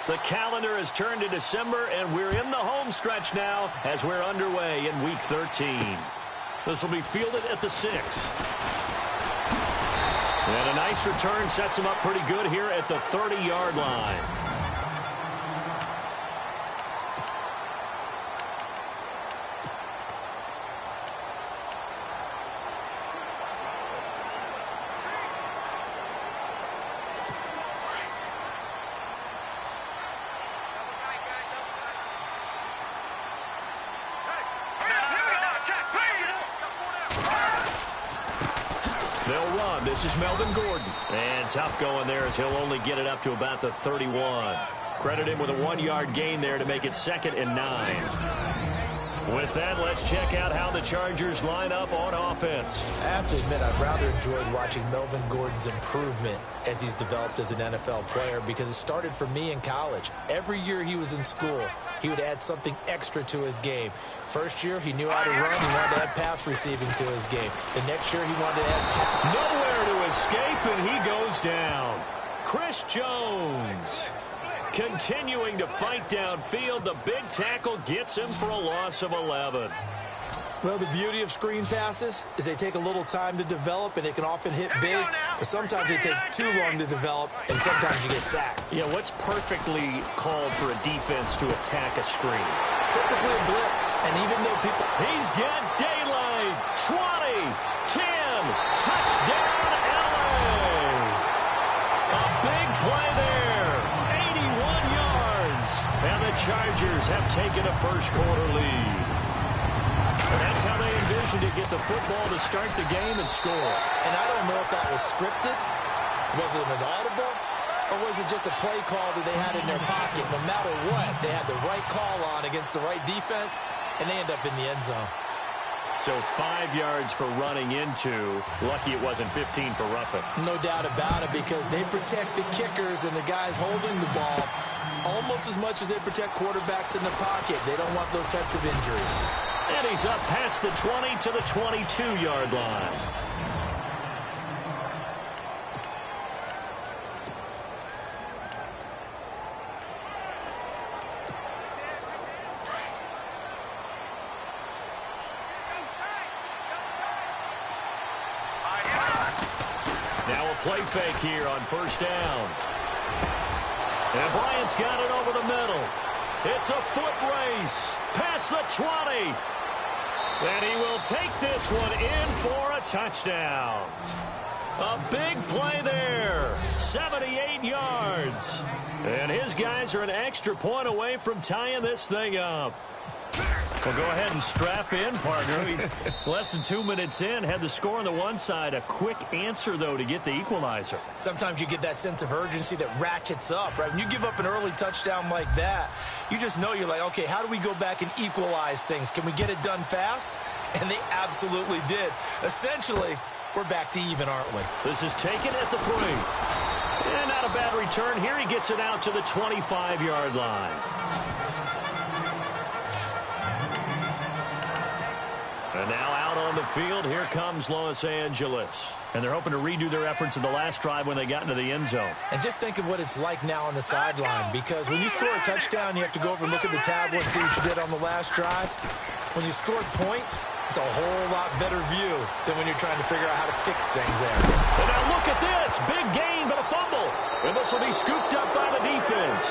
The calendar has turned to December, and we're in the home stretch now as we're underway in Week 13. This will be fielded at the 6. And a nice return sets him up pretty good here at the 30-yard line. They'll run. This is Melvin Gordon. And tough going there as he'll only get it up to about the 31. Credit him with a 1-yard gain there to make it 2nd and 9. With that, let's check out how the Chargers line up on offense. I have to admit, I've rather enjoyed watching Melvin Gordon's improvement as he's developed as an NFL player because it started for me in college. Every year he was in school, he would add something extra to his game. First year, he knew how to run. He wanted to add pass receiving to his game. The next year, he wanted to add... Nowhere to escape, and he goes down. Chris Jones continuing to fight downfield. The big tackle gets him for a loss of 11. Well, the beauty of screen passes is they take a little time to develop, and they can often hit big, but sometimes they take too long to develop, and sometimes you get sacked. Yeah, what's perfectly called for a defense to attack a screen? Typically a blitz, and even though people... He's got daylight. 20, 10, touchdown, LA. A big play there. 81 yards. And the Chargers have taken a first-quarter lead. And that's how they envisioned to get the football to start the game and score. And I don't know if that was scripted. Was it an audible? Or was it just a play call that they had in their pocket? No matter what, they had the right call on against the right defense, and they end up in the end zone. So 5 yards for running into. Lucky it wasn't 15 for roughing. No doubt about it, because they protect the kickers and the guys holding the ball almost as much as they protect quarterbacks in the pocket. They don't want those types of injuries. And he's up past the 20 to the 22-yard line. Now a play fake here on first down. And Bryant's got it over the middle. It's a foot race past the 20. And he will take this one in for a touchdown. A big play there. 78 yards. And his guys are an extra point away from tying this thing up. Well, go ahead and strap in, partner. Less than 2 minutes in, had the score on the one side. A quick answer, though, to get the equalizer. Sometimes you get that sense of urgency that ratchets up, right? When you give up an early touchdown like that, you just know you're like, okay, how do we go back and equalize things? Can we get it done fast? And they absolutely did. Essentially, we're back to even, aren't we? This is taken at the 3. And not a bad return. Here he gets it out to the 25-yard line. And now out on the field, here comes Los Angeles. And they're hoping to redo their efforts in the last drive when they got into the end zone. And just think of what it's like now on the sideline, because when you score a touchdown, you have to go over and look at the tablet and see what you did on the last drive. When you scored points, it's a whole lot better view than when you're trying to figure out how to fix things there. And now look at this. Big gain, but a fumble. And this will be scooped up by the defense.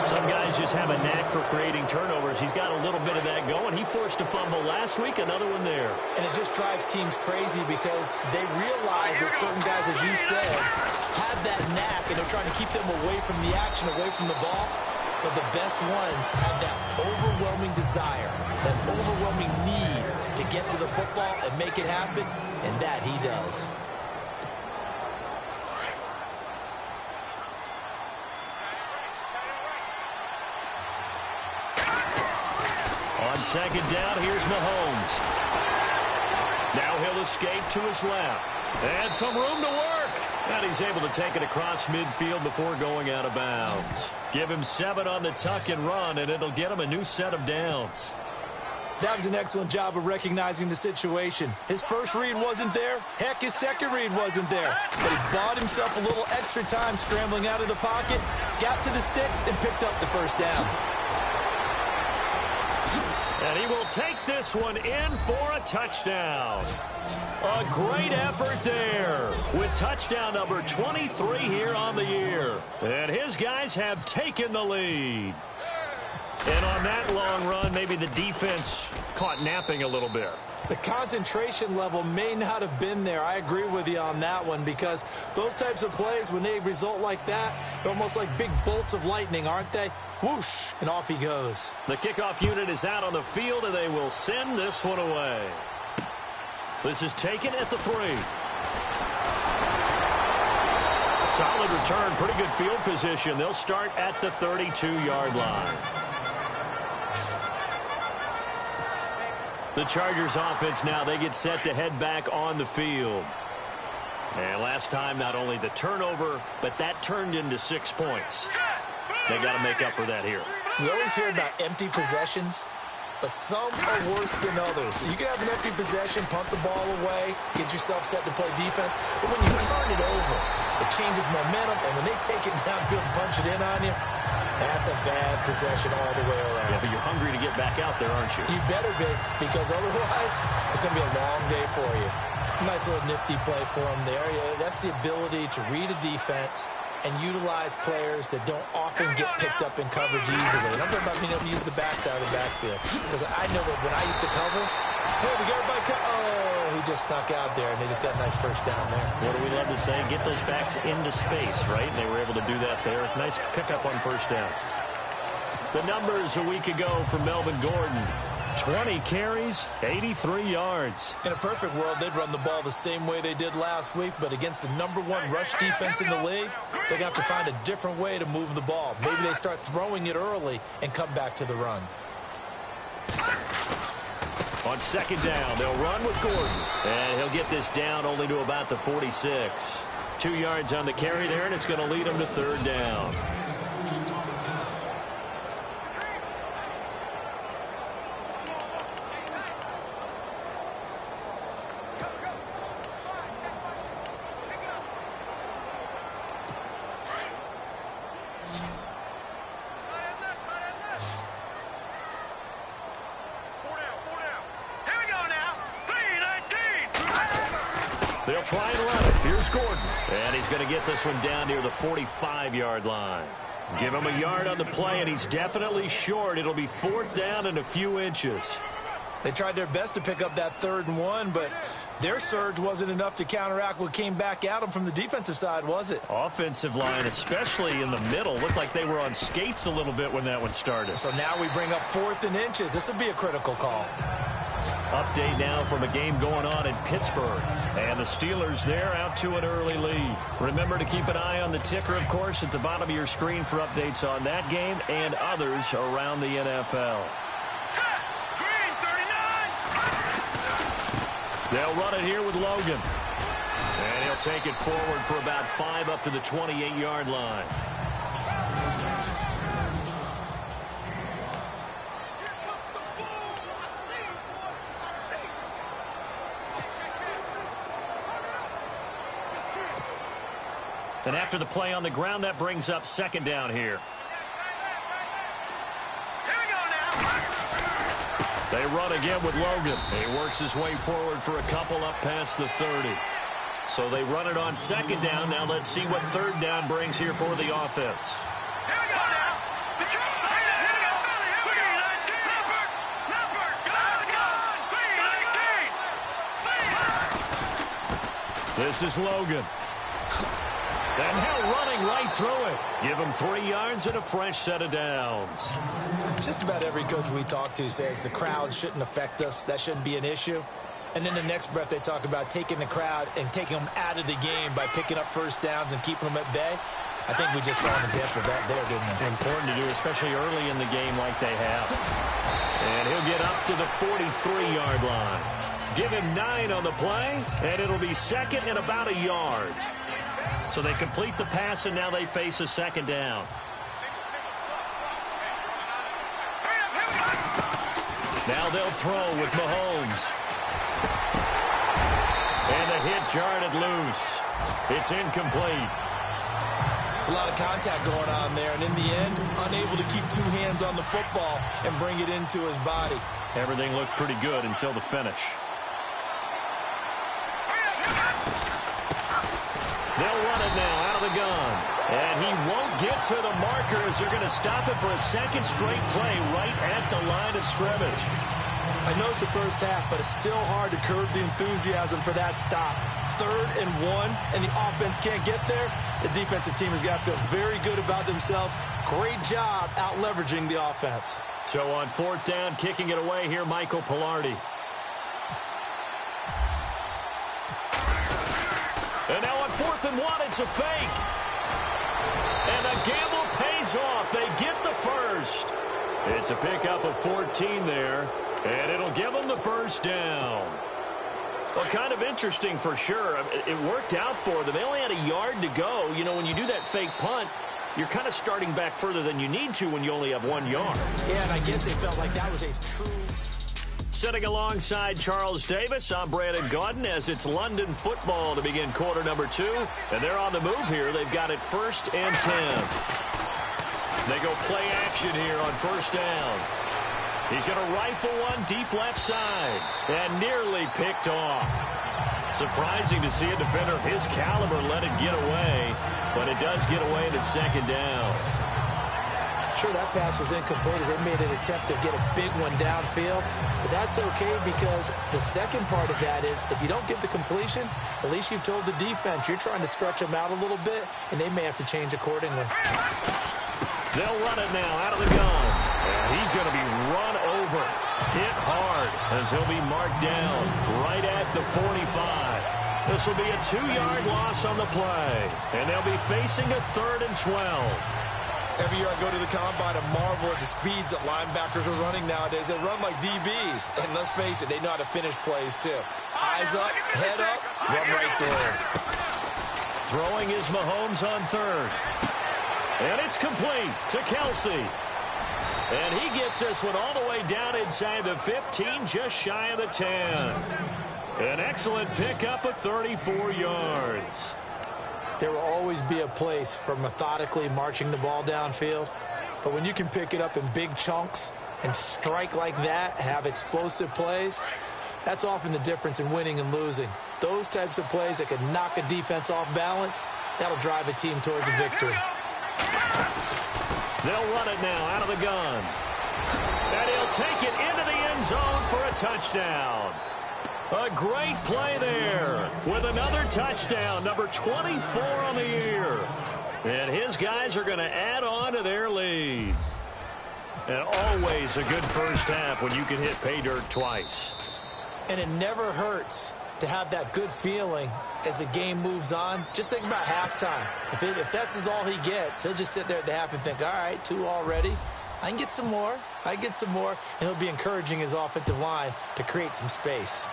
Some guys just have a knack for creating turnovers. He's got a little bit of that going. He forced a fumble last week, another one there. And it just drives teams crazy because they realize that certain guys, as you said, have that knack, and they're trying to keep them away from the action, away from the ball. But the best ones have that overwhelming desire, that overwhelming need to get to the football and make it happen, and that he does. On second down, here's Mahomes. Now he'll escape to his left. And some room to work. And he's able to take it across midfield before going out of bounds. Give him 7 on the tuck and run, and it'll get him a new set of downs. That was an excellent job of recognizing the situation. His first read wasn't there. Heck, his second read wasn't there. But he bought himself a little extra time scrambling out of the pocket, got to the sticks, and picked up the first down. And he will take this one in for a touchdown. A great effort there with touchdown number 23 here on the year. And his guys have taken the lead. And on that long run, maybe the defense caught napping a little bit. The concentration level may not have been there. I agree with you on that one, because those types of plays, when they result like that, they're almost like big bolts of lightning, aren't they? Whoosh, and off he goes. The kickoff unit is out on the field, and they will send this one away. This is taken at the 3. Solid return, pretty good field position. They'll start at the 32-yard line. The Chargers offense now, they get set to head back on the field. And last time, not only the turnover, but that turned into 6 points. They got to make up for that here. You always hear about empty possessions, but some are worse than others. You can have an empty possession, punt the ball away, get yourself set to play defense, but when you turn it over, it changes momentum, and when they take it downfield and punch it in on you, that's a bad possession all the way around. Yeah, but you're hungry to get back out there, aren't you? You better be, because otherwise it's going to be a long day for you. Nice little nifty play for him there. Yeah, that's the ability to read a defense and utilize players that don't often get picked up in coverage easily. And I'm talking about being able to use the backs out of the backfield. Because I know that when I used to cover, hey, we got everybody oh, he just snuck out there, and they just got a nice first down there. What do we love to say? Get those backs into space, right? And they were able to do that there. Nice pickup on first down. The numbers a week ago for Melvin Gordon. 20 carries, 83 yards. In a perfect world, they'd run the ball the same way they did last week, but against the #1 rush defense in the league, they're going to have to find a different way to move the ball. Maybe they start throwing it early and come back to the run. On second down, they'll run with Gordon. And he'll get this down only to about the 46. 2 yards on the carry there, and it's going to lead him to third down. They'll try and run it. Here's Gordon. And he's going to get this one down near the 45-yard line. Give him a yard on the play, and he's definitely short. It'll be fourth down and a few inches. They tried their best to pick up that 3rd and 1, but their surge wasn't enough to counteract what came back at them from the defensive side, was it? Offensive line, especially in the middle, looked like they were on skates a little bit when that one started. So now we bring up 4th and inches. This will be a critical call. Update now from a game going on in Pittsburgh. And the Steelers, they're out to an early lead. Remember to keep an eye on the ticker, of course, at the bottom of your screen for updates on that game and others around the NFL. They'll run it here with Logan. And he'll take it forward for about 5 up to the 28-yard line. And after the play on the ground, that brings up second down here. They run again with Logan. He works his way forward for a couple up past the 30. So they run it on second down. Now let's see what third down brings here for the offense. This is Logan. And now running right through it. Give him 3 yards and a fresh set of downs. Just about every coach we talk to says the crowd shouldn't affect us. That shouldn't be an issue. And in the next breath, they talk about taking the crowd and taking them out of the game by picking up first downs and keeping them at bay. I think we just saw an example of that there, didn't we? Important to do, especially early in the game like they have. And he'll get up to the 43-yard line. Give him 9 on the play, and it'll be second and about a yard. So they complete the pass, and now they face a second down. Now they'll throw with Mahomes. And the hit jarred it loose. It's incomplete. It's a lot of contact going on there, and in the end, unable to keep two hands on the football and bring it into his body. Everything looked pretty good until the finish. They'll run it now out of the gun. And he won't get to the markers. They're going to stop it for a second straight play right at the line of scrimmage. I know it's the first half, but it's still hard to curb the enthusiasm for that stop. 3rd and 1, and the offense can't get there. The defensive team has got to feel very good about themselves. Great job out-leveraging the offense. So on 4th down, kicking it away here, Michael Pilardi. And now on 4th and 1, it's a fake. And the gamble pays off. They get the first. It's a pickup of 14 there, and it'll give them the first down. Well, kind of interesting for sure. It worked out for them. They only had a yard to go. You know, when you do that fake punt, you're kind of starting back further than you need to when you only have 1 yard. Yeah, and I guess they felt like that was a true... Sitting alongside Charles Davis, I'm Brandon Gaudin as it's London football to begin quarter number 2. And they're on the move here. They've got it 1st and 10. They go play action here on 1st down. He's going to rifle one deep left side and nearly picked off. Surprising to see a defender of his caliber let it get away, but it does get away at 2nd down. Sure, that pass was incomplete as they made an attempt to get a big one downfield, but that's okay because the second part of that is if you don't get the completion, at least you've told the defense you're trying to stretch them out a little bit, and they may have to change accordingly. They'll run it now out of the gun. And he's going to be run over, hit hard, as he'll be marked down right at the 45. This will be a 2-yard loss on the play, and they'll be facing a 3rd and 12. Every year I go to the combine and marvel at the speeds that linebackers are running nowadays. They run like DBs, and let's face it, they know how to finish plays too. Eyes up, head up, run right through. Throwing is Mahomes on 3rd. And it's complete to Kelsey. And he gets this one all the way down inside the 15, just shy of the 10. An excellent pickup of 34 yards. There will always be a place for methodically marching the ball downfield. But when you can pick it up in big chunks and strike like that, have explosive plays, that's often the difference in winning and losing. Those types of plays that can knock a defense off balance, that'll drive a team towards a victory. They'll run it now out of the gun. And he'll take it into the end zone for a touchdown. A great play there with another touchdown, number 24 on the year. And his guys are going to add on to their lead. And always a good first half when you can hit pay dirt twice. And it never hurts to have that good feeling as the game moves on. Just think about halftime. If that's all he gets, he'll just sit there at the half and think, all right, 2 already. I can get some more. I can get some more. And he'll be encouraging his offensive line to create some space.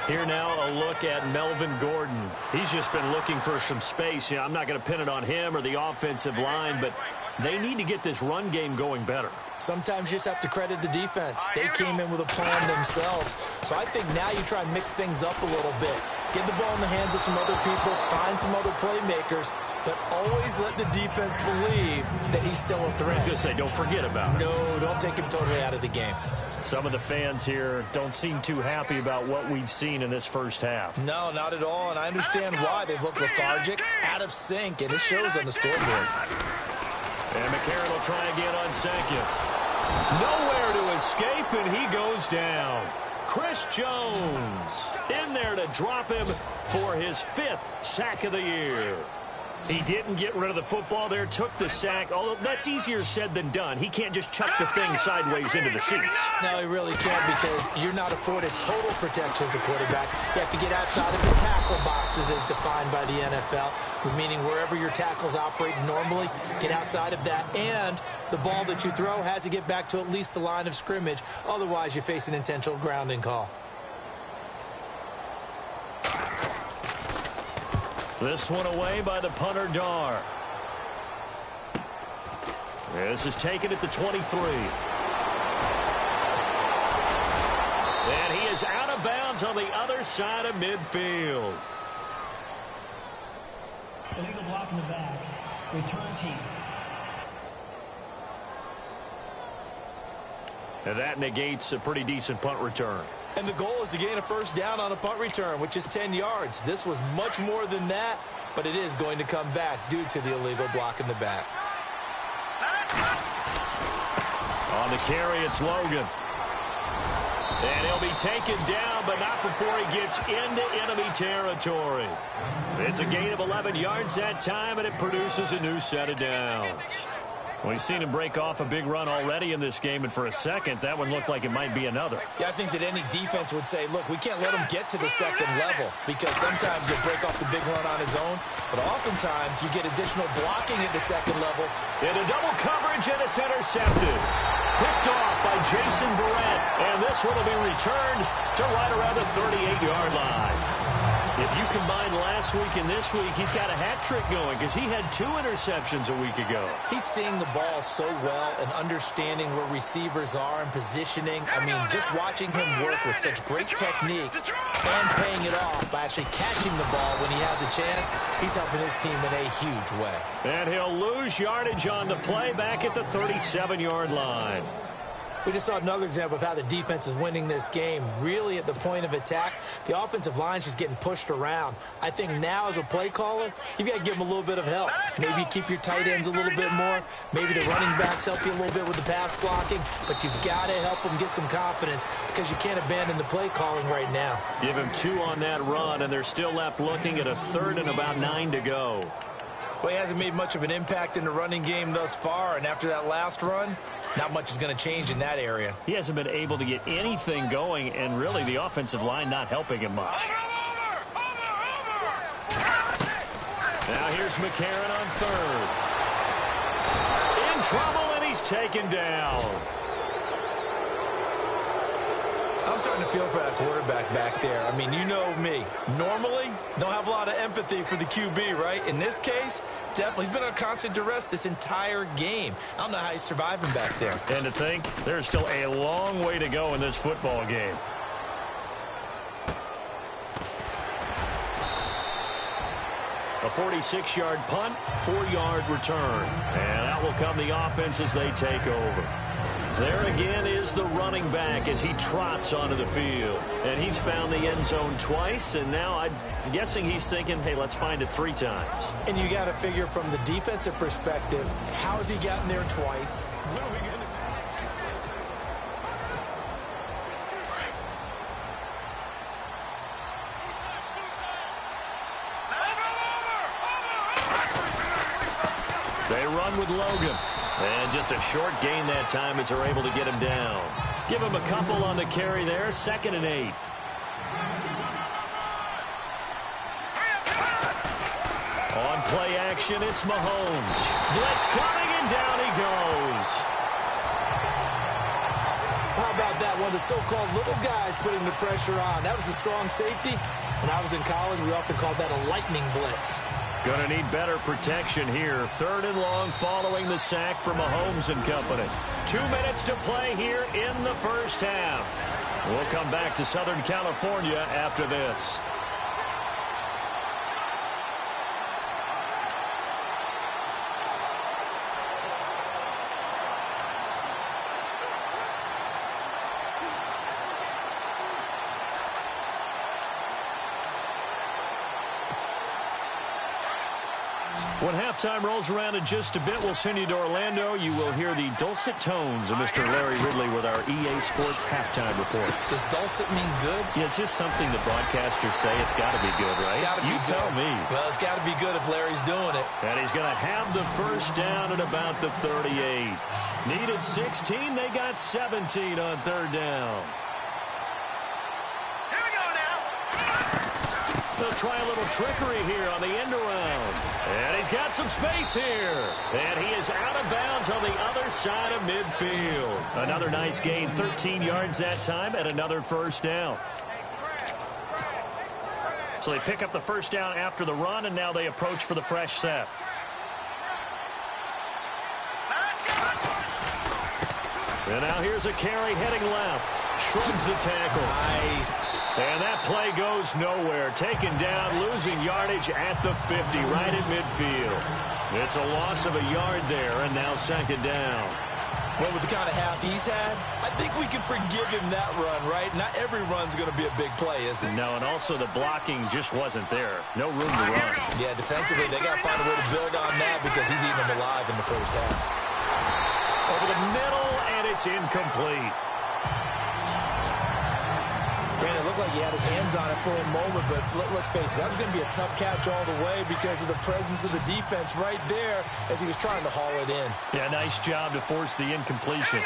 Here now a look at Melvin Gordon. He's just been looking for some space. You know, I'm not going to pin it on him or the offensive line, but they need to get this run game going better. Sometimes you just have to credit the defense. They came in with a plan themselves. So I think now you try and mix things up a little bit. Get the ball in the hands of some other people, find some other playmakers, but always let the defense believe that he's still a threat. I was going to say, don't forget about it. No, don't take him totally out of the game. Some of the fans here don't seem too happy about what we've seen in this first half. No, not at all, and I understand why. They've looked lethargic, out of sync, and it shows on the scoreboard. And McCarron will try again on 2nd. Nowhere to escape, and he goes down. Chris Jones in there to drop him for his 5th sack of the year. He didn't get rid of the football there, took the sack, although that's easier said than done. He can't just chuck the thing sideways into the seats. No, he really can't because you're not afforded total protection as a quarterback. You have to get outside of the tackle boxes as defined by the NFL, meaning wherever your tackles operate normally, get outside of that. And the ball that you throw has to get back to at least the line of scrimmage. Otherwise, you face an intentional grounding call. This one away by the punter, Dar. This is taken at the 23. And he is out of bounds on the other side of midfield. Illegal block in the back. Return team. And that negates a pretty decent punt return. And the goal is to gain a first down on a punt return, which is 10 yards. This was much more than that, but it is going to come back due to the illegal block in the back. On the carry, it's Logan. And he'll be taken down, but not before he gets into enemy territory. It's a gain of 11 yards that time, and it produces a new set of downs. We've seen him break off a big run already in this game, and for a second, that one looked like it might be another. Yeah, I think that any defense would say, look, we can't let him get to the second level, because sometimes he'll break off the big run on his own, but oftentimes you get additional blocking at the second level. Into double coverage, and it's intercepted. Picked off by Jason Verrett, and this one will be returned to right around the 38-yard line. If you combine last week and this week, he's got a hat trick going because he had 2 interceptions a week ago. He's seeing the ball so well and understanding where receivers are and positioning. I mean, just watching him work with such great technique and paying it off by actually catching the ball when he has a chance, he's helping his team in a huge way. And he'll lose yardage on the play back at the 37-yard line. We just saw another example of how the defense is winning this game. Really at the point of attack, the offensive line is just getting pushed around. I think now as a play caller, you've got to give them a little bit of help. Maybe you keep your tight ends a little bit more. Maybe the running backs help you a little bit with the pass blocking. But you've got to help them get some confidence because you can't abandon the play calling right now. Give him 2 on that run, and they're still left looking at a 3rd and about 9 to go. Well, he hasn't made much of an impact in the running game thus far, and after that last run, not much is going to change in that area. He hasn't been able to get anything going, and really the offensive line not helping him much. Now here's McCarron on 3rd. In trouble, and he's taken down. I'm starting to feel for that quarterback back there. I mean, you know me. Normally, don't have a lot of empathy for the QB, right? In this case, definitely. He's been on constant duress this entire game. I don't know how he's surviving back there. And to think, there's still a long way to go in this football game. A 46-yard punt, 4-yard return. And out will come the offense as they take over. There again is the running back as he trots onto the field. And he's found the end zone twice, and now I'm guessing he's thinking, hey, let's find it 3 times. And you got to figure from the defensive perspective, how has he gotten there twice? What are we going to do? They run with Logan. And just a short gain that time as they're able to get him down. Give him a couple on the carry there. 2nd and 8. On play action, it's Mahomes. Blitz coming, and down he goes. How about that? One of the so-called little guys putting the pressure on. That was a strong safety. When I was in college, we often called that a lightning blitz. Going to need better protection here. 3rd and long following the sack from Mahomes and company. 2 minutes to play here in the first half. We'll come back to Southern California after this. When halftime rolls around in just a bit, we'll send you to Orlando. You will hear the dulcet tones of Mr. Larry Ridley with our EA Sports halftime report. Does dulcet mean good? Yeah, it's just something the broadcasters say. It's got to be good, right? It's gotta be you good. tell me. Well, it's got to be good if Larry's doing it. And he's going to have the first down at about the 38. Needed 16. They got 17 on 3rd down. They'll try a little trickery here on the end around. And he's got some space here. And he is out of bounds on the other side of midfield. Another nice gain, 13 yards that time, and another first down. So they pick up the first down after the run, and now they approach for the fresh set. And now here's a carry heading left. Shrugs the tackle. Nice. And that play goes nowhere. Taken down, losing yardage at the 50, right at midfield. It's a loss of a yard there, and now second down. Well, with the kind of half he's had, I think we can forgive him that run, right? Not every run's going to be a big play, is it? No, and also the blocking just wasn't there. No room to run. Yeah, defensively, they got to find a way to build on that because he's eating them alive in the first half. Over the middle, and it's incomplete. Brandon, it looked like he had his hands on it for a moment, but let's face it, that was going to be a tough catch all the way because of the presence of the defense right there as he was trying to haul it in. Yeah, nice job to force the incompletion.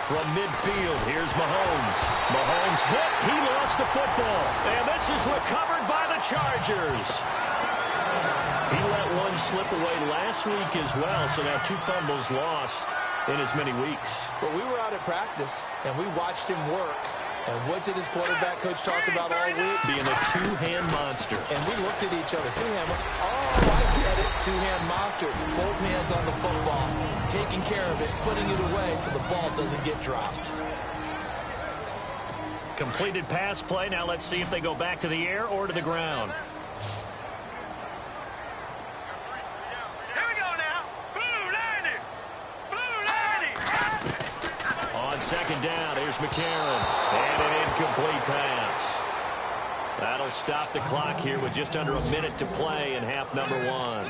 From midfield, here's Mahomes. Mahomes hit. He lost the football. And this is recovered by the Chargers. He let one slip away last week as well, so now 2 fumbles lost in as many weeks. Well, we were out at practice, and we watched him work. And what did his quarterback coach talk about all week? Being a two-hand monster. And we looked at each other. Two-hand. Oh, I get it. Two-hand monster. Both hands on the football. Taking care of it, putting it away so the ball doesn't get dropped. Completed pass play. Now let's see if they go back to the air or to the ground. Second down, here's McCarron, and an incomplete pass. That'll stop the clock here with just under a minute to play in half number 1. Well,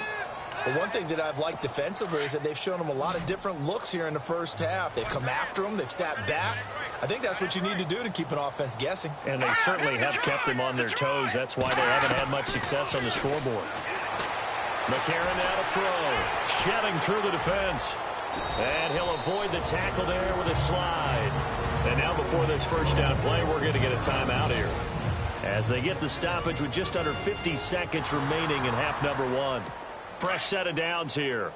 one thing that I've liked defensively is that they've shown him a lot of different looks here in the first half. They've come after him, they've sat back. I think that's what you need to do to keep an offense guessing. And they certainly have kept them on their toes. That's why they haven't had much success on the scoreboard. McCarron now to throw, shedding through the defense. And he'll avoid the tackle there with a slide. And now before this first down play, we're going to get a timeout here. As they get the stoppage with just under 50 seconds remaining in half number 1. Fresh set of downs here.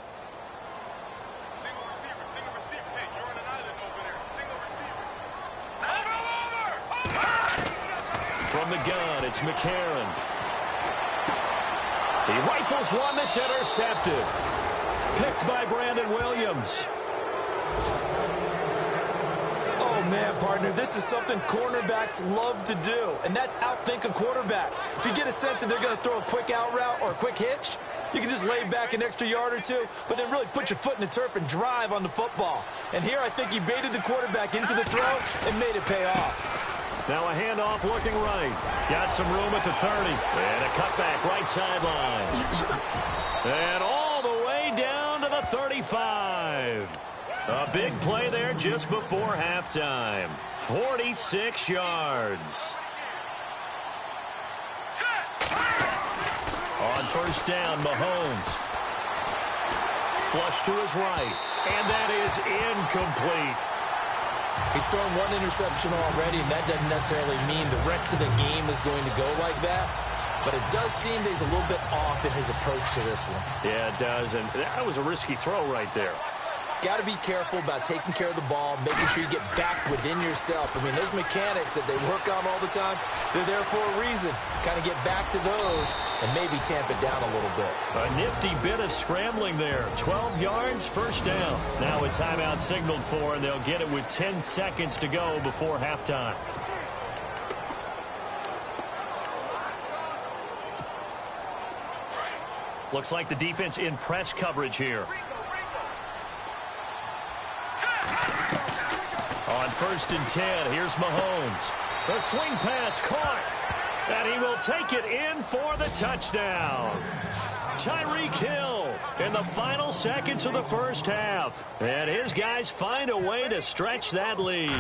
Single receiver. Hey, you're on an island over there. Single receiver. Over. From the gun, it's McCarron. He rifles one that's intercepted. Picked by Brandon Williams. Oh, man, partner, this is something cornerbacks love to do, and that's outthink a quarterback. If you get a sense that they're going to throw a quick out route or a quick hitch, you can just lay back an extra yard or two, but then really put your foot in the turf and drive on the football. And here I think he baited the quarterback into the throw and made it pay off. Now a handoff looking right. Got some room at the 30. And a cutback right sideline. And all the way down to the 35. A big play there just before halftime. 46 yards. On first down, Mahomes. Flush to his right. And that is incomplete. He's thrown one interception already, and that doesn't necessarily mean the rest of the game is going to go like that. But it does seem that he's a little bit off in his approach to this one. Yeah, it does. And that was a risky throw right there. Got to be careful about taking care of the ball, making sure you get back within yourself. I mean, those mechanics that they work on all the time, they're there for a reason. Kind of get back to those and maybe tamp it down a little bit. A nifty bit of scrambling there. 12 yards, first down. Now a timeout signaled for, and they'll get it with 10 seconds to go before halftime. Looks like the defense in press coverage here. On first and 10, here's Mahomes. The swing pass caught. And he will take it in for the touchdown. Tyreek Hill in the final seconds of the first half. And his guys find a way to stretch that lead.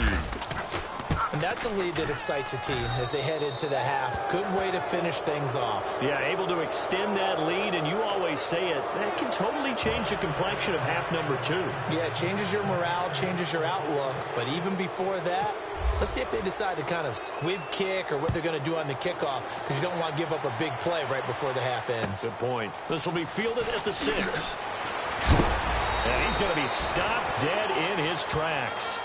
And that's a lead that excites a team as they head into the half. Good way to finish things off. Yeah, able to extend that lead, and you always say it, that can totally change the complexion of half number 2. Yeah, it changes your morale, changes your outlook. But even before that, let's see if they decide to kind of squib kick or what they're going to do on the kickoff, because you don't want to give up a big play right before the half ends. Good point. This will be fielded at the 6. And he's going to be stopped dead in his tracks.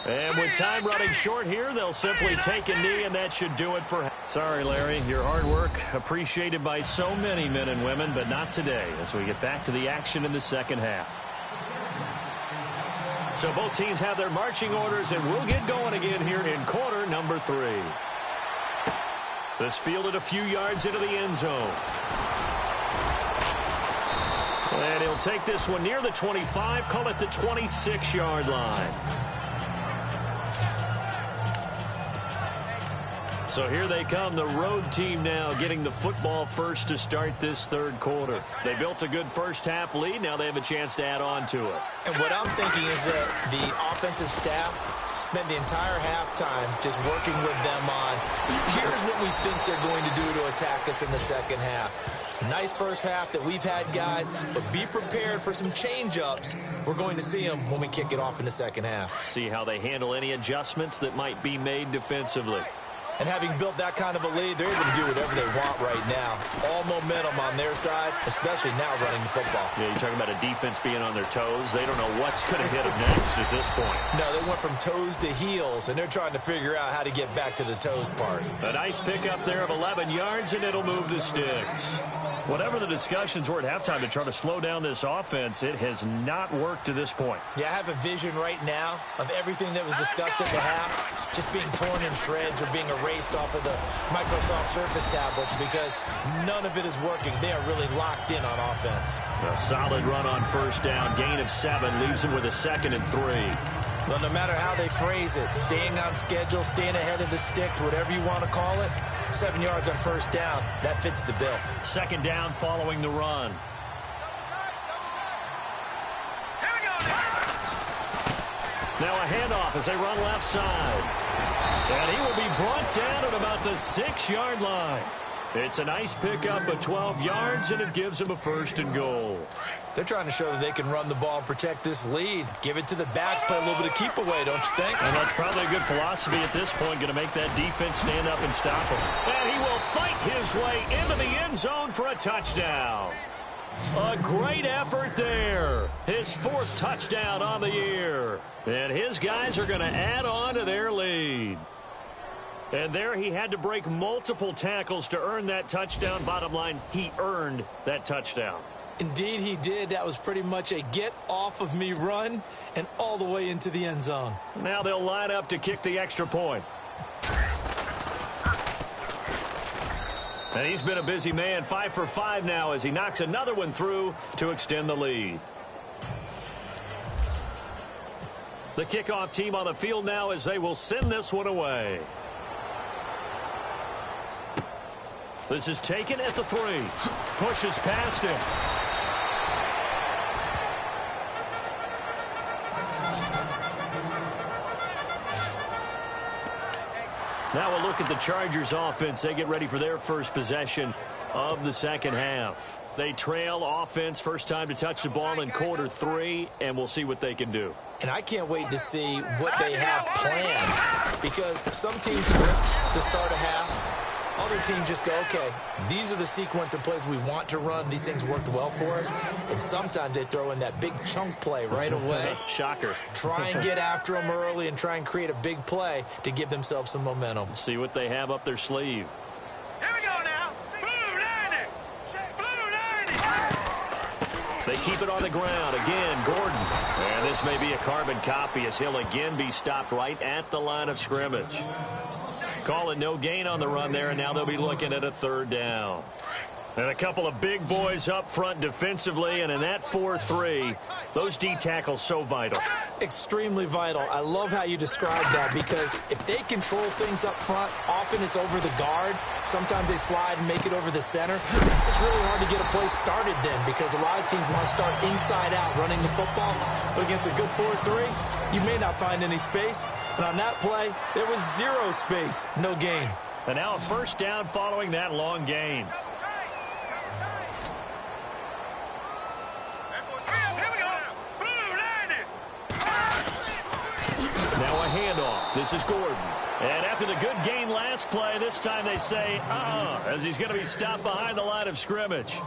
And with time running short here, they'll simply take a knee, and that should do it for... Sorry, Larry, your hard work appreciated by so many men and women, but not today as we get back to the action in the second half. So both teams have their marching orders, and we'll get going again here in quarter number 3. This fielded a few yards into the end zone. And he'll take this one near the 25, call it the 26-yard line. So here they come, the road team now getting the football first to start this third quarter. They built a good first half lead. Now they have a chance to add on to it. And what I'm thinking is that the offensive staff spent the entire halftime just working with them on, here's what we think they're going to do to attack us in the second half. Nice first half that we've had, guys, but be prepared for some change-ups. We're going to see them when we kick it off in the second half. See how they handle any adjustments that might be made defensively. And having built that kind of a lead, they're able to do whatever they want right now. All momentum on their side, especially now running the football. Yeah, you're talking about a defense being on their toes. They don't know what's going to hit them next at this point. No, they went from toes to heels, and they're trying to figure out how to get back to the toes part. A nice pickup there of 11 yards, and it'll move the sticks. Whatever the discussions were at halftime to try to slow down this offense, it has not worked to this point. Yeah, I have a vision right now of everything that was discussed at the half just being torn in shreds or being erased off of the Microsoft Surface tablets because none of it is working. They are really locked in on offense. A solid run on first down. Gain of 7 leaves them with a 2nd and 3. Well, no matter how they phrase it, staying on schedule, staying ahead of the sticks, whatever you want to call it, 7 yards on first down, that fits the bill. 2nd down following the run. Now a handoff as they run left side. And he will be brought down at about the 6-yard line. It's a nice pickup of 12 yards, and it gives him a 1st and goal. They're trying to show that they can run the ball and protect this lead. Give it to the backs, play a little bit of keep away, don't you think? And that's probably a good philosophy at this point, going to make that defense stand up and stop him. And he will fight his way into the end zone for a touchdown. A great effort there. His 4th touchdown on the year. And his guys are going to add on to their lead. And there he had to break multiple tackles to earn that touchdown. Bottom line, he earned that touchdown. Indeed he did. That was pretty much a get off of me run and all the way into the end zone. Now they'll line up to kick the extra point. And he's been a busy man, 5 for 5 now as he knocks another one through to extend the lead. The kickoff team on the field now as they will send this one away. This is taken at the 3. Pushes past him. Now a look at the Chargers offense. They get ready for their first possession of the second half. They trail offense, first time to touch the ball in quarter 3, and we'll see what they can do. And I can't wait to see what they have planned because some teams script to start a half. Other teams just go, okay, these are the sequence of plays we want to run. These things worked well for us. And sometimes they throw in that big chunk play right away. Shocker. Try and get after them early and try and create a big play to give themselves some momentum. See what they have up their sleeve. Here we go now. Blue 90. Blue 90. They keep it on the ground. Again, Gordon. And this may be a carbon copy as he'll again be stopped right at the line of scrimmage. Calling no gain on the run there, and now they'll be looking at a 3rd down. And a couple of big boys up front defensively, and in that 4-3, those D tackles so vital. Extremely vital. I love how you described that because if they control things up front, often it's over the guard. Sometimes they slide and make it over the center. It's really hard to get a play started then because a lot of teams want to start inside out running the football. But against a good 4-3, you may not find any space. And on that play, there was 0 space, no gain. And now a 1st down following that long gain. Now a handoff. This is Gordon. And after the good gain last play, this time they say, as he's going to be stopped behind the line of scrimmage.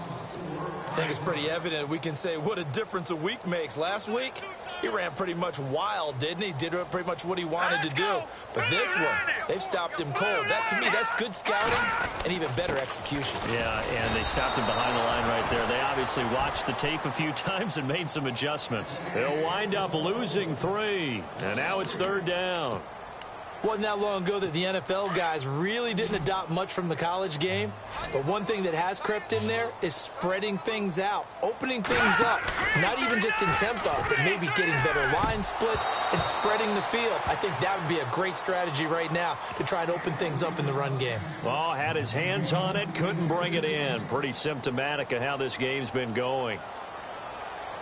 I think it's pretty evident we can say what a difference a week makes. Last week, he ran pretty much wild, didn't he? Did pretty much what he wanted to do. But this one, they've stopped him cold. That, to me, that's good scouting and even better execution. Yeah, and they stopped him behind the line right there. They obviously watched the tape a few times and made some adjustments. They'll wind up losing 3, and now it's 3rd down. Wasn't that long ago that the NFL guys really didn't adopt much from the college game. But one thing that has crept in there is spreading things out, opening things up, not even just in tempo, but maybe getting better line splits and spreading the field. I think that would be a great strategy right now to try and open things up in the run game. Oh, had his hands on it, couldn't bring it in. Pretty symptomatic of how this game's been going.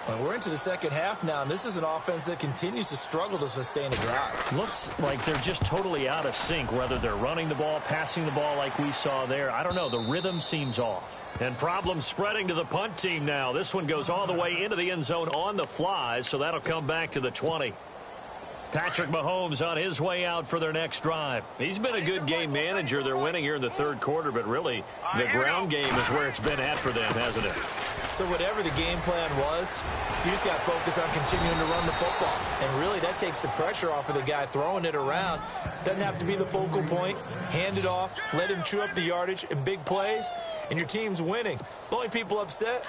Well, we're into the second half now, and this is an offense that continues to struggle to sustain a drive. Looks like they're just totally out of sync, whether they're running the ball, passing the ball like we saw there. I don't know. The rhythm seems off. And problems spreading to the punt team now. This one goes all the way into the end zone on the fly, so that'll come back to the 20. Patrick Mahomes on his way out for their next drive. He's been a good game manager. They're winning here in the 3rd quarter, but really the ground game is where it's been at for them, hasn't it? So whatever the game plan was, you just got to focus on continuing to run the football. And really, that takes the pressure off of the guy throwing it around. Doesn't have to be the focal point. Hand it off, let him chew up the yardage in big plays, and your team's winning. The only people upset,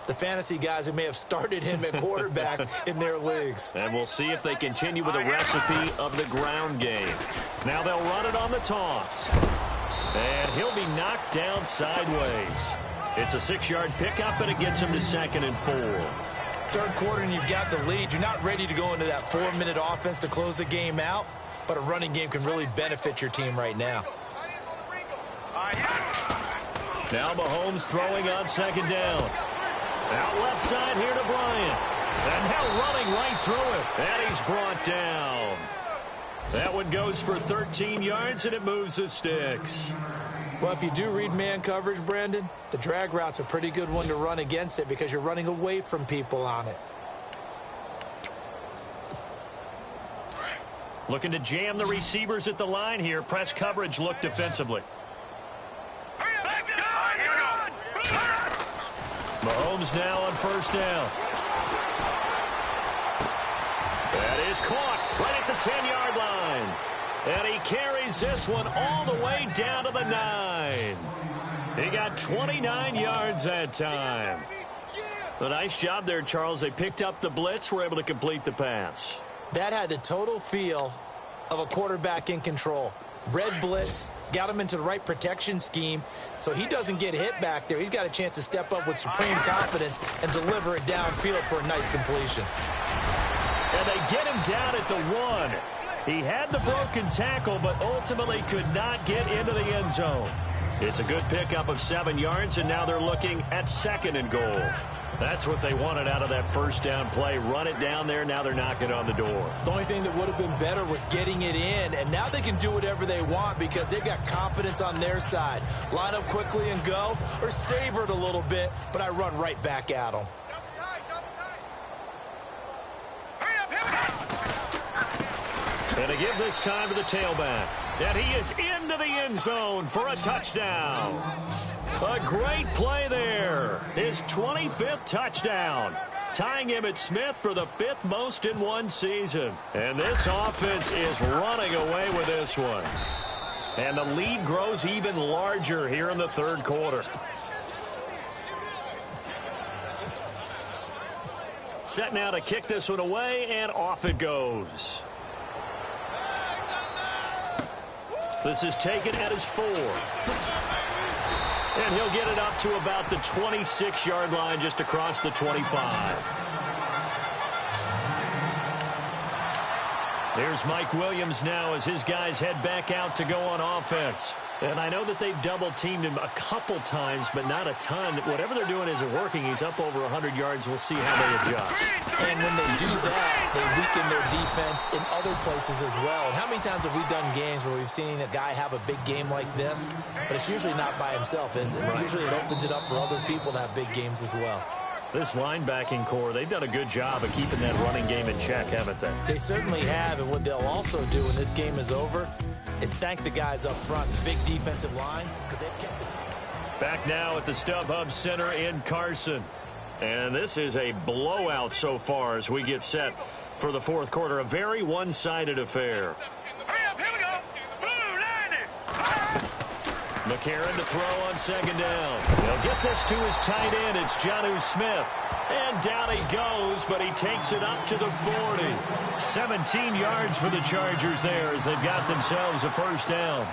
the fantasy guys who may have started him at quarterback in their leagues. And we'll see if they continue with the recipe of the ground game. Now they'll run it on the toss. And he'll be knocked down sideways. It's a 6-yard pickup, and it gets him to 2nd and 4. 3rd quarter, and you've got the lead. You're not ready to go into that 4-minute offense to close the game out, but a running game can really benefit your team right now. Now Mahomes throwing on 2nd down. Out left side here to Bryant. And now running right through it. And he's brought down. That one goes for 13 yards, and it moves the sticks. Well, if you do read man coverage, Brandon, the drag route's a pretty good one to run against it because you're running away from people on it. Looking to jam the receivers at the line here. Press coverage look defensively. Mahomes now on 1st down. That is caught right at the 10-yard line. And he carries this one all the way down to the 9. He got 29 yards that time. A nice job there, Charles. They picked up the blitz, were able to complete the pass. That had the total feel of a quarterback in control. Red blitz, got him into the right protection scheme, so he doesn't get hit back there. He's got a chance to step up with supreme confidence and deliver it downfield for a nice completion. And they get him down at the 1. He had the broken tackle, but ultimately could not get into the end zone. It's a good pickup of 7 yards, and now they're looking at 2nd and goal. That's what they wanted out of that 1st down play. Run it down there. Now they're knocking on the door. The only thing that would have been better was getting it in, and now they can do whatever they want because they've got confidence on their side. Line up quickly and go, or savor it a little bit, but I run right back at them. And they give this time to the tailback. And he is into the end zone for a touchdown. A great play there. His 25th touchdown. Tying him at Smith for the 5th most in one season. And this offense is running away with this one. And the lead grows even larger here in the 3rd quarter. Set now to kick this one away, and off it goes. This is taken at his 4. And he'll get it up to about the 26-yard line, just across the 25. There's Mike Williams now as his guys head back out to go on offense. And I know that they've double-teamed him a couple times, but not a ton. Whatever they're doing isn't working. He's up over 100 yards. We'll see how they adjust. And when they do that, they weaken their defense in other places as well. And how many times have we done games where we've seen a guy have a big game like this? But it's usually not by himself, is it? Right. Usually it opens it up for other people to have big games as well. This linebacking core, they've done a good job of keeping that running game in check, haven't they? They certainly have, and what they'll also do when this game is over is thank the guys up front, the big defensive line, because they've kept it. Back now at the StubHub Center in Carson. And this is a blowout so far as we get set for the fourth quarter. A very one-sided affair. Hurry up, here we go. Blue, line it. McCarron to throw on second down. He'll get this to his tight end. It's Jonnu Smith. And down he goes, but he takes it up to the 40. 17 yards for the Chargers there as they've got themselves a first down.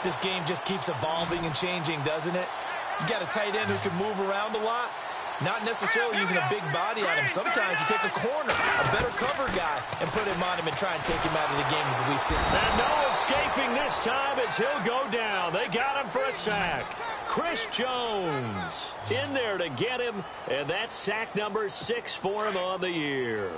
This game just keeps evolving and changing, doesn't it? You got a tight end who can move around a lot. Not necessarily using a big body on him. Sometimes you take a corner, a better cover guy, and put him on him and try and take him out of the game as we've seen. And no escaping this time as he'll go down. They got him for a sack. Chris Jones in there to get him, and that's sack number 6 for him on the year.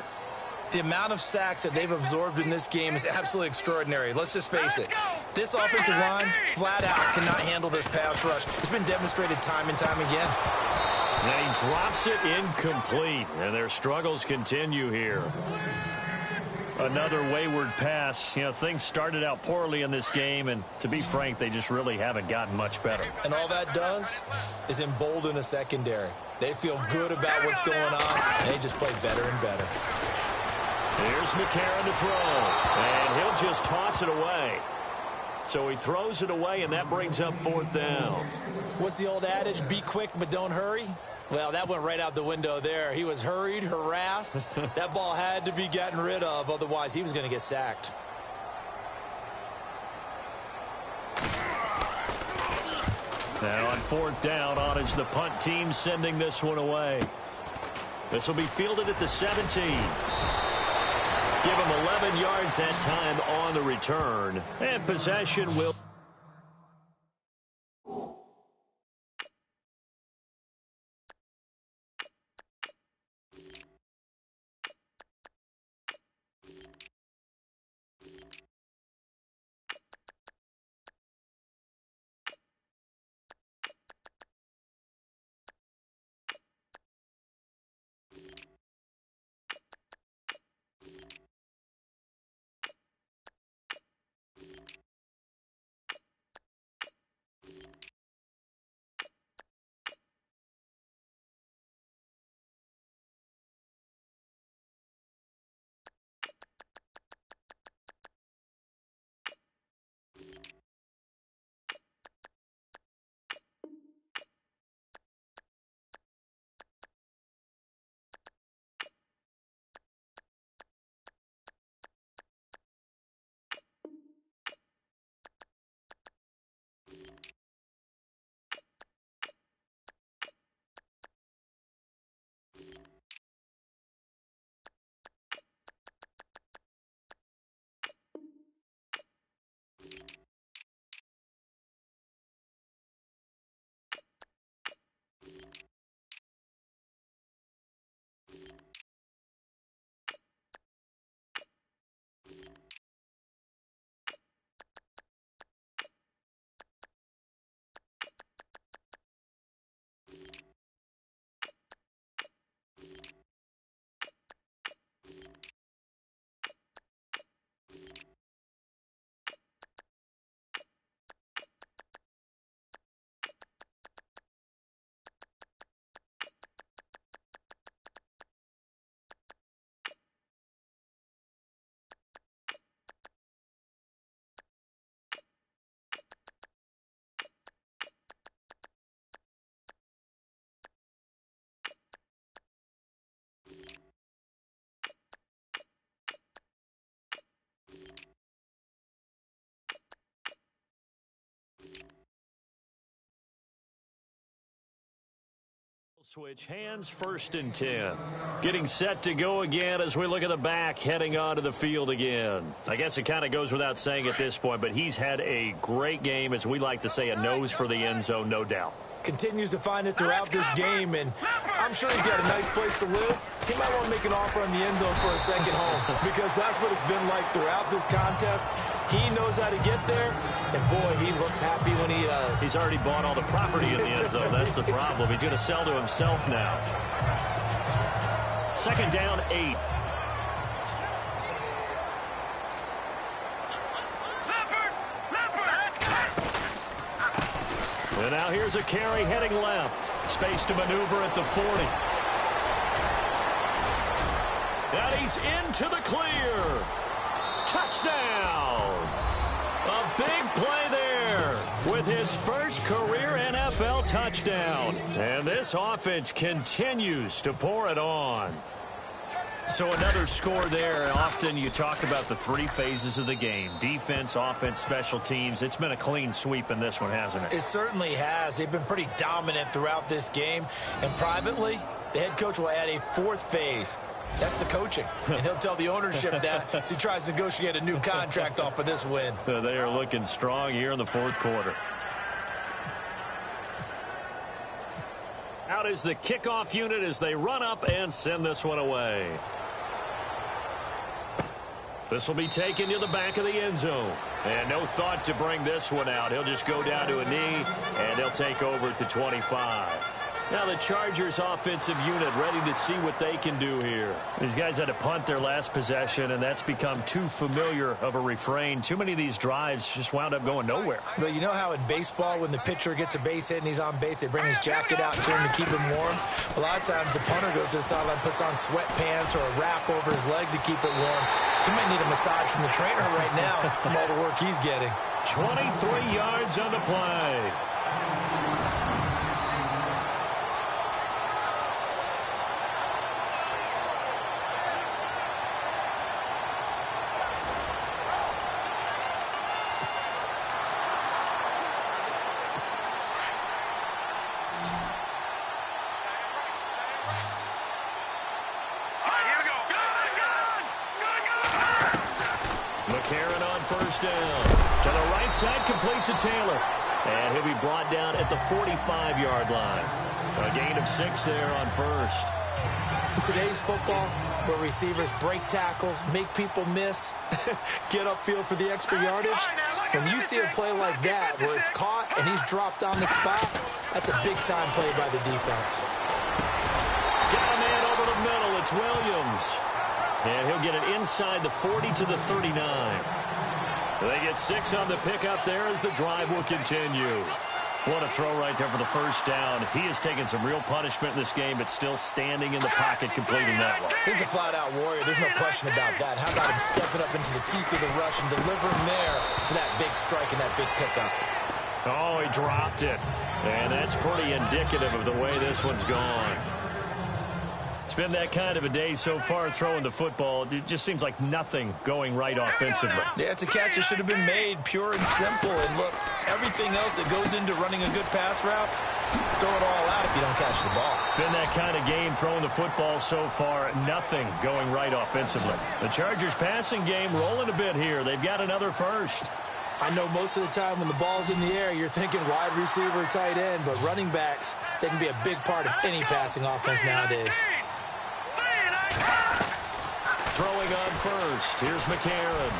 The amount of sacks that they've absorbed in this game is absolutely extraordinary. Let's just face it. This offensive line, flat out, cannot handle this pass rush. It's been demonstrated time and time again. And he drops it incomplete, and their struggles continue here. Another wayward pass. You know, things started out poorly in this game, and to be frank, they just really haven't gotten much better. And all that does is embolden a secondary. They feel good about what's going on, and they just play better and better. Here's McCarron to throw, and he'll just toss it away. So he throws it away, and that brings up 4th down. What's the old adage, be quick but don't hurry? Well, that went right out the window there. He was hurried, harassed. That ball had to be gotten rid of, otherwise he was going to get sacked. Now on 4th down, on is the punt team sending this one away. This will be fielded at the 17. Give him 11 yards that time on the return. And possession will... Switch hands, 1st and 10. Getting set to go again as we look at the back, heading onto the field again. I guess it kind of goes without saying at this point, but he's had a great game, as we like to say, a nose for the end zone, no doubt. Continues to find it throughout this game, and I'm sure he's got a nice place to live. He might want to make an offer on the end zone for a second home, because that's what it's been like throughout this contest. He knows how to get there, and boy, he looks happy when he does. He's already bought all the property in the end zone. That's the problem. He's going to sell to himself now. 2nd down, 8. And now here's a carry heading left. Space to maneuver at the 40. And he's into the clear. Touchdown. A big play there with his first career NFL touchdown. And this offense continues to pour it on. So another score there. Often you talk about the three phases of the game. Defense, offense, special teams. It's been a clean sweep in this one, hasn't it? It certainly has. They've been pretty dominant throughout this game. And privately, the head coach will add a fourth phase. That's the coaching. And he'll tell the ownership that as he tries to negotiate a new contract off of this win. They are looking strong here in the fourth quarter. Out is the kickoff unit as they run up and send this one away. This will be taken to the back of the end zone. And no thought to bring this one out. He'll just go down to a knee, and they'll take over at the 25. Now the Chargers offensive unit ready to see what they can do here. These guys had to punt their last possession, and that's become too familiar of a refrain. Too many of these drives just wound up going nowhere. But you know how in baseball when the pitcher gets a base hit and he's on base, they bring his jacket out to him to keep him warm? A lot of times the punter goes to the sideline, puts on sweatpants or a wrap over his leg to keep it warm. He might need a massage from the trainer right now from all the work he's getting. 23 yards on the play. McCarron on first down. To the right side, complete to Taylor. And he'll be brought down at the 45-yard line. A gain of 6 there on first. In today's football, where receivers break tackles, make people miss, get upfield for the extra yardage, when you see a play like that where it's caught and he's dropped on the spot, that's a big-time play by the defense. Got a man over the middle. It's Williams. And he'll get it inside the 40 to the 39. They get 6 on the pickup there as the drive will continue. What a throw right there for the first down. He has taken some real punishment in this game, but still standing in the pocket completing that one. He's a flat-out warrior. There's no question about that. How about him stepping up into the teeth of the rush and delivering there for that big strike and that big pickup? Oh, he dropped it. And that's pretty indicative of the way this one's gone. It's been that kind of a day so far throwing the football. It just seems like nothing going right offensively. Yeah, it's a catch that should have been made, pure and simple. And look, everything else that goes into running a good pass route, throw it all out if you don't catch the ball. Been that kind of game throwing the football so far. Nothing going right offensively. The Chargers passing game rolling a bit here. They've got another first. I know most of the time when the ball's in the air, you're thinking wide receiver, tight end, but running backs, they can be a big part of any passing offense nowadays. Throwing on first. Here's McCarron.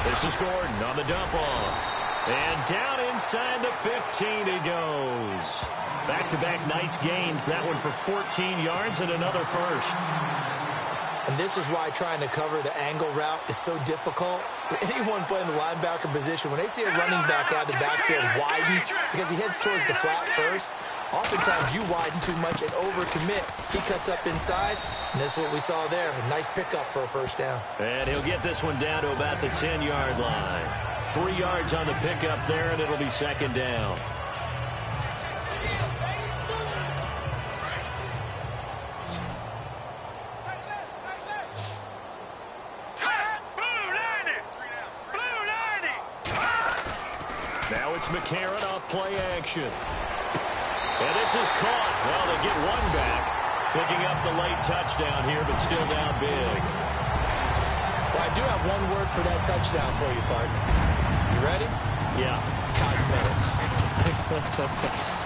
This is Gordon on the dump off. And down inside the 15 he goes. Back-to-back nice gains. That one for 14 yards and another first. And this is why trying to cover the angle route is so difficult. Anyone playing the linebacker position, when they see a running back out of the backfield widen because he heads towards the flat first, oftentimes you widen too much and overcommit. He cuts up inside, and this is what we saw there. A nice pickup for a first down. And he'll get this one down to about the 10-yard line. 3 yards on the pickup there, and it'll be second down. Now it's McCarron off play action. And this is caught. Well, they get one back. Picking up the late touchdown here, but still down big. Well, I do have one word for that touchdown for you, partner. You ready? Yeah. Cosmetics.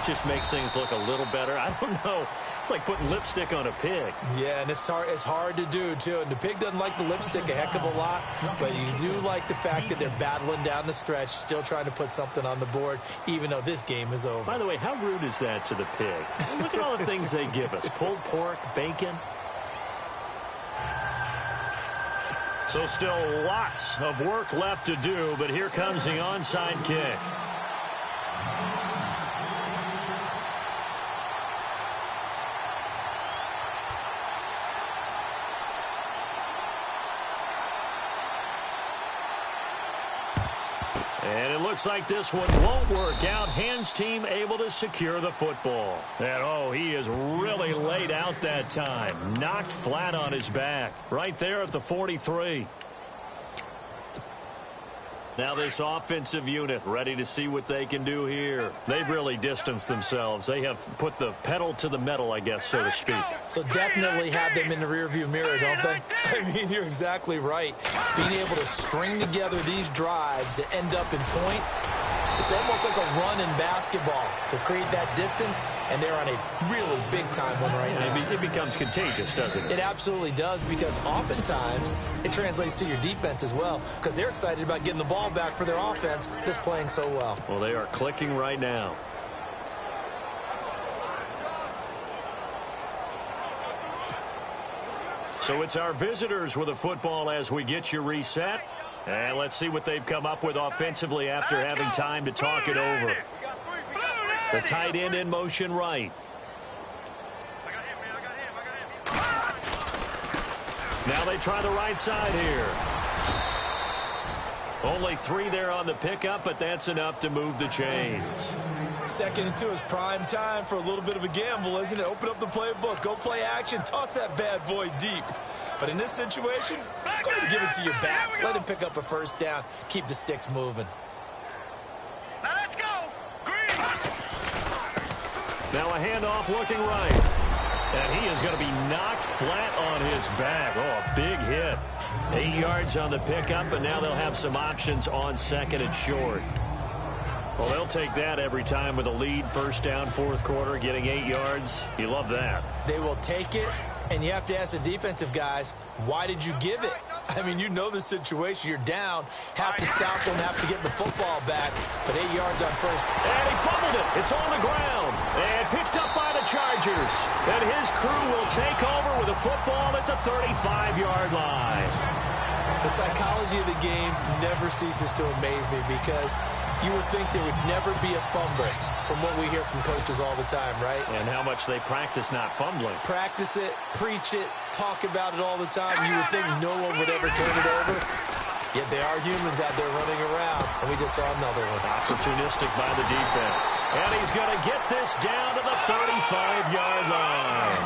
Just makes things look a little better. I don't know. It's like putting lipstick on a pig. Yeah, and it's hard to do, too. And the pig doesn't like the lipstick a heck of a lot, but you do like the fact that they're battling down the stretch, still trying to put something on the board, even though this game is over. By the way, how rude is that to the pig? Look at all the things they give us. Pulled pork, bacon. So still lots of work left to do, but here comes the onside kick. And it looks like this one won't work out. Hands team able to secure the football. And, oh, he is really laid out that time. Knocked flat on his back. Right there at the 43. Now this offensive unit ready to see what they can do here. They've really distanced themselves. They have put the pedal to the metal, I guess, so to speak. So definitely have them in the rearview mirror, don't they? I mean, you're exactly right. Being able to string together these drives that end up in points, it's almost like a run in basketball to create that distance, and they're on a really big-time one right now. It becomes contagious, doesn't it? It absolutely does, because oftentimes it translates to your defense as well, because they're excited about getting the ball back for their offense that's playing so well. Well, they are clicking right now. So it's our visitors with a football as we get you reset. And let's see what they've come up with offensively after having time to talk it over. The tight end in motion right. Now they try the right side here. Only 3 there on the pickup, but that's enough to move the chains. 2nd and 2 is prime time for a little bit of a gamble, isn't it? Open up the playbook, go play action, toss that bad boy deep. But in this situation, go ahead and give it to your back. Let him pick up a first down. Keep the sticks moving. Now let's go. Green. Now a handoff looking right. And he is going to be knocked flat on his back. Oh, a big hit. 8 yards on the pickup, and now they'll have some options on 2nd and short. Well, they'll take that every time with a lead. First down, 4th quarter, getting 8 yards. You love that. They will take it, and you have to ask the defensive guys, why did you give it? I mean, you know the situation. You're down, have to stop them, have to get the football back, but 8 yards on first. And he fumbled it. It's on the ground. And picked up by the Chargers. And his crew will take over with a football at the 35-yard line. The psychology of the game never ceases to amaze me, because you would think there would never be a fumble from what we hear from coaches all the time, right? And how much they practice not fumbling. Practice it, preach it, talk about it all the time. You would think no one would ever turn it over. Yet they are humans out there running around, and we just saw another one. Opportunistic by the defense. And he's going to get this down to the 35-yard line.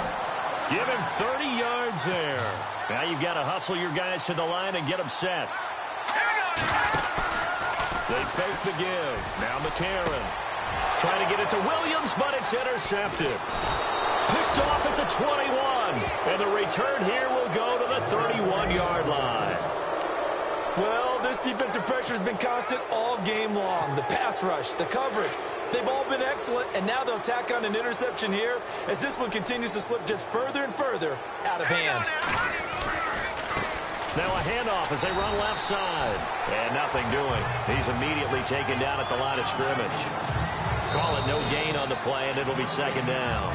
Give him 30 yards there. Now you've got to hustle your guys to the line and get them set. They fake the give. Now McCarron trying to get it to Williams, but it's intercepted. Picked off at the 21. And the return here will go to the 31-yard line. Well, this defensive pressure has been constant all game long. The pass rush, the coverage, they've all been excellent, and now they'll tack on an interception here as this one continues to slip just further and further out of hand. Now a handoff as they run left side. And nothing doing. He's immediately taken down at the line of scrimmage. Call it no gain on the play, and it'll be 2nd down.